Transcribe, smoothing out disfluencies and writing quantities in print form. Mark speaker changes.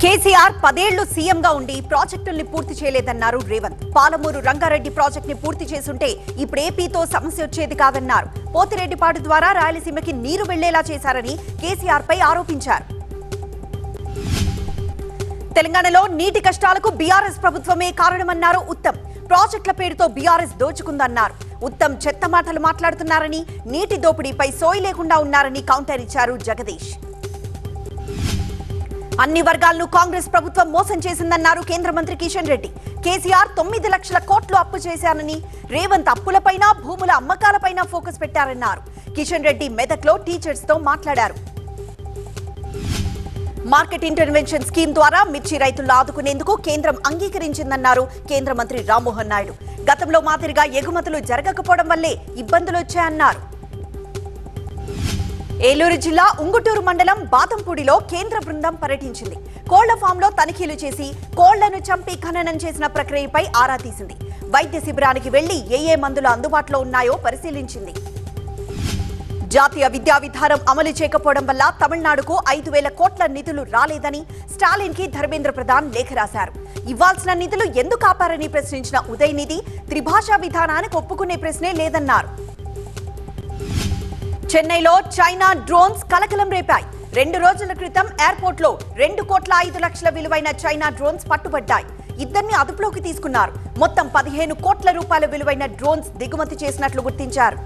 Speaker 1: కేసీఆర్ 10 ఏళ్లు సీఎంగా ఉండి ప్రాజెక్టుల్ని పూర్తి చేయలేదన్నారు రేవంత్. పాలమూరు రంగారెడ్డి ప్రాజెక్ట్ ని పూర్తి చేసుంటే ఇప్పుడు ఏపీతో సమస్య వచ్చేది కాదన్నారు. పోతిరెడ్డిపాడు ద్వారా రాయలసీమకి నీరు వెళ్లేలా చేశారని కేసీఆర్ పై ఆరోపించారు. తెలంగాణలో నీటి కష్టాలకు బీఆర్ఎస్ ప్రభుత్వమే కారణమన్నారు ఉత్తమ్. ప్రాజెక్టుల పేరుతో బీఆర్ఎస్ దోచుకుందన్నారు. ఉత్తమ్ చెత్త మాటలు మాట్లాడుతున్నారని, నీటి దోపిడీపై సోయి లేకుండా ఉన్నారని కౌంటర్ ఇచ్చారు జగదీష్. అన్ని వర్గాలను కాంగ్రెస్ ప్రభుత్వం మోసం చేసిందన్నారు కేంద్ర మంత్రి కిషన్ రెడ్డి. కేసీఆర్ 9 లక్షల కోట్లు అప్పు చేశారని, రేవంత్ అప్పులపైన భూముల అమ్మకాలపైన ఫోకస్ పెట్టారన్నారు. కిషన్ రెడ్డి మెదక్లో టీచర్స్ తో మాట్లాడారు. మార్కెట్ ఇంటర్వెన్షన్ స్కీమ్ ద్వారా మిర్చి రైతులను ఆదుకునేందుకు కేంద్రం అంగీకరించిందన్నారు కేంద్ర మంత్రి రామ్మోహన్ నాయుడు. గతంలో మాదిరిగా ఎగుమతులు జరగకపోవడం వల్లే ఇబ్బందులు వచ్చాయన్నారు. ఏలూరు జిల్లా ఉంగుటూరు మండలం బాదంపూడిలో కేంద్ర బృందం పర్యటించింది. కోళ్ల ఫామ్ లో తనిఖీలు చేసి కోళ్లను చంపి ఖననం చేసిన ప్రక్రియపై ఆరా తీసింది. వైద్య శిబిరానికి వెళ్లి ఏ మందులు అందుబాటులో ఉన్నాయో పరిశీలించింది. జాతీయ విద్యా విధానం అమలు చేయకపోవడం వల్ల తమిళనాడుకు 5,000 కోట్ల నిధులు రాలేదని స్టాలిన్ కి ధర్మేంద్ర ప్రధాన్ లేఖ రాశారు. ఇవ్వాల్సిన నిధులు ఎందుకు ఆపారని ప్రశ్నించిన ఉదయనిధి త్రిభాషా విధానానికి ఒప్పుకునే ప్రశ్నే లేదన్నారు. చెన్నైలో చైనా డ్రోన్స్ కలకలం రేపాయి. 2 రోజుల క్రితం ఎయిర్పోర్ట్ లో 2,05,00,000 విలువైన చైనా డ్రోన్స్ పట్టుబడ్డాయి. ఇద్దరిని అదుపులోకి తీసుకున్నారు. మొత్తం 15 కోట్ల రూపాయల విలువైన డ్రోన్స్ దిగుమతి చేసినట్లు గుర్తించారు.